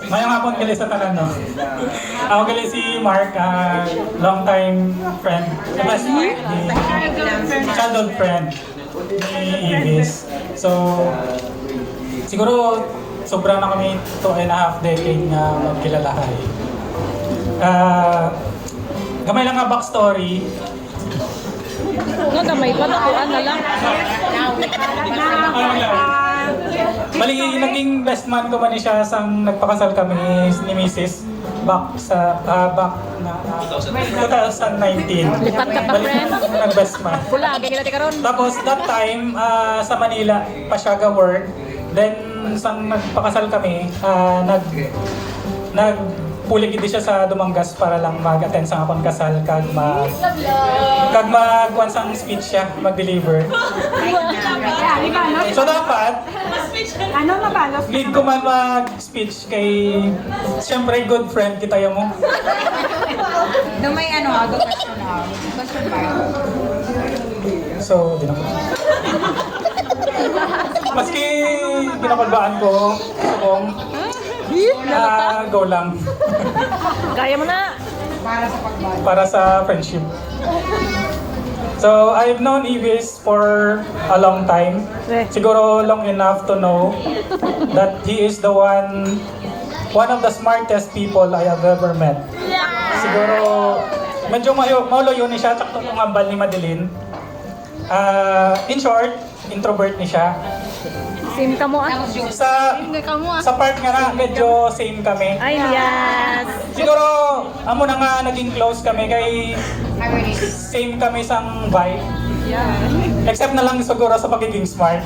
Mayang hapon gali sa tanan, no? Ako gali si Mark, long time friend, best childhood friend ni Ibis. So, siguro sobrang na kami 2.5 decade na magkilalahay. Gamay lang nga backstory. Gamay pa, nakuha na lang. Bali, naging best man ko man siya sang nagpakasal kami ni Mrs. back na 2019. Lipat ka pa, friend. Nag-best man. Pula, kaya kita karon. Tapos that time, sa Manila, Pasyaga work. Then, sang nagpakasal kami, nagpulig din siya sa Dumangas para lang mag-attend sa akong kasal kag magkuhan sang speech siya, mag-deliver. So dapat, lead ko man mag-speech kay, siyempre good friend kita yung mo. May agad question na. Question ba? So, di na ko. Maski ginapalbaan ko, kung go lang. Kaya mo na. Para sa pagbago. Para sa friendship. So, I've known Ibis for a long time. Siguro long enough to know that he is the one of the smartest people I have ever met. Siguro, medyo mauloyo ni siya, tsaka itong ambal ni Madeline. In short, introvert ni siya. Same ka mo Sa part nga na, medyo same kami. Ay, yes. Siguro, amo na nga naging close kami kay same kami sang vibe. Except na lang siguro sa pagiging smart.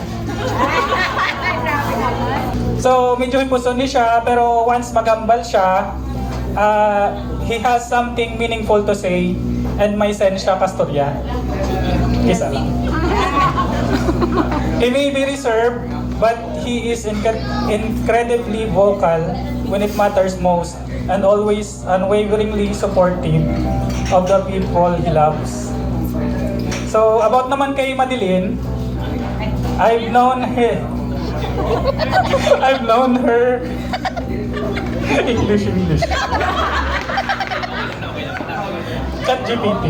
So, medyo impuso ni siya, pero once magambal siya, he has something meaningful to say, and may sense siya kastorya. Isa lang. He may be reserved, but he is incredibly vocal when it matters most, and always unwaveringly supportive of the people he loves. So, about naman kay Madeline, I've known her English. ChatGPT.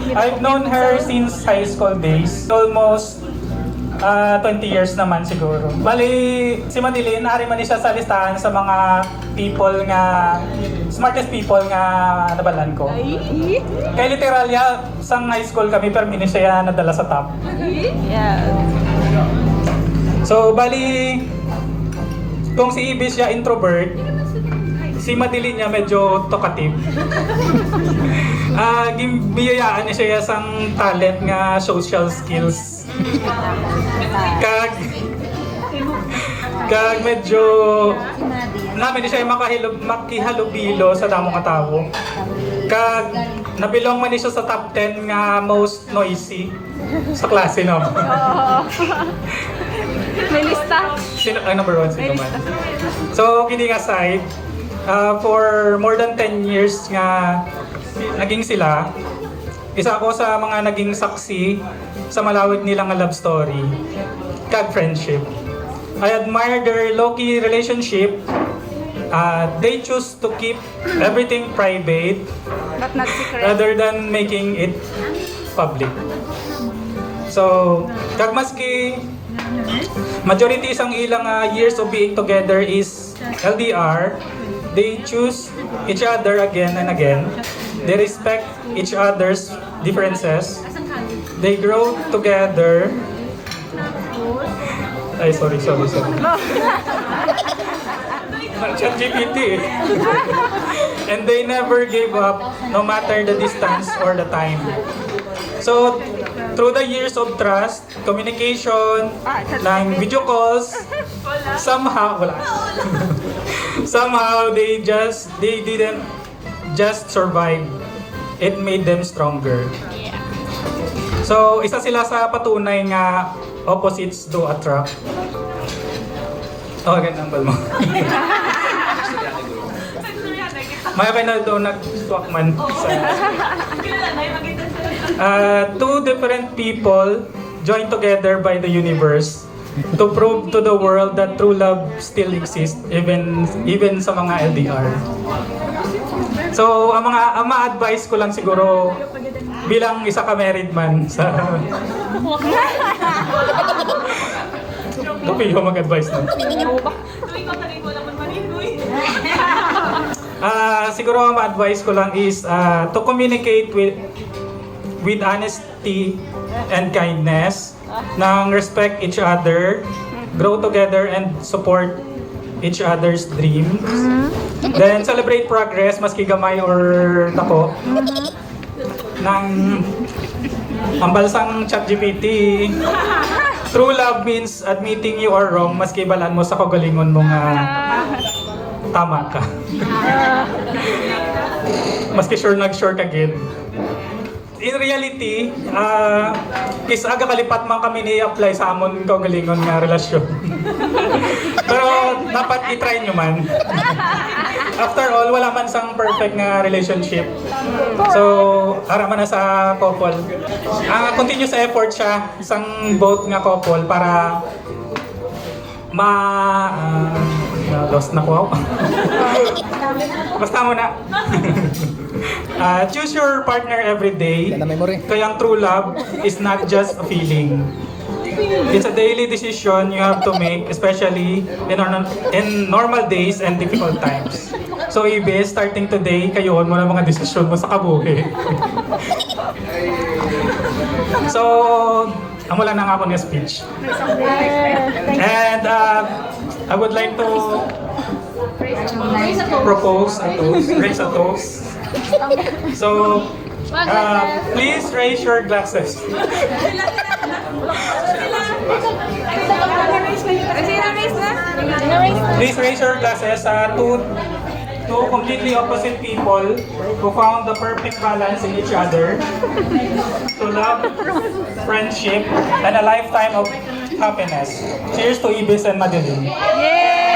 I've known her since high school days. Almost 20 years naman siguro. Bali, si Madeline, ari man siya sa listahan sa mga people nga, smartest people nga nabalan ko. Kay literal ya, sang high school kami, pero mini siya nadala sa top. Yeah. So, bali, kung si Ibis siya introvert, si Madeline niya medyo talkative. Biyayaan niya siya sang talent nga social skills. Kag medyo namin siya makihalubilo sa damong katao. Kag nabilong man siya sa top 10 nga most noisy sa klase, no? May lista. Number 1 sino man. So, kidding aside, for more than 10 years nga naging sila, isa ako sa mga naging saksi sa malawig nilang love story, kag friendship. I admire their low-key relationship. They choose to keep everything private But not secret. rather than making it public. So, kag maski majority sang ilang years of being together is LDR, they choose each other again and again. They respect each other's differences. They grow together. Ay, sorry. ChatGPT. And they never gave up, no matter the distance or the time. So, through the years of trust, communication, lang video calls, somehow they didn't just survive. It made them stronger. So, isa sila sa patunay nga opposites do attract. Okay, nambal mo. Maya kayo na doon nag-swak man sa... Two different people joined together by the universe. to prove to the world that true love still exists even sa mga LDR. So, ang ma-advise ko lang siguro bilang isa ka married man sa Tupi yung mag-advise na. Siguro ang ma-advise ko lang is to communicate with honesty and kindness, nang respect each other, grow together and support each other's dreams. Then celebrate progress maski gamay or dako. Nang ang balsang ChatGPT, true love means admitting you are wrong maski balaan mo sa kagalingon mo nga tama ka. Maski sure ka gid. In reality, is aga kalipat man kami ni-apply sa amon kagalingon nga relasyon. Pero dapat i-try nyo man. After all, wala man sang perfect nga relationship. So, ara man na sa couple. Continuous effort siya sang both nga couple para lost na ko. Basta mo na. Choose your partner every day. Kaya ang true love is not just a feeling. It's a daily decision you have to make, especially in normal days and difficult times. So, Ibe, starting today, kayoon mo na mga desisyon mo sa kabuhi. So, amo lang na nga ako ng speech. And I would like to propose a toast, raise a toast. So, please raise your glasses. Please raise your glasses to completely opposite people who found the perfect balance in each other, to love, friendship, and a lifetime of happiness. Cheers to Ibis and Madeline. Yay!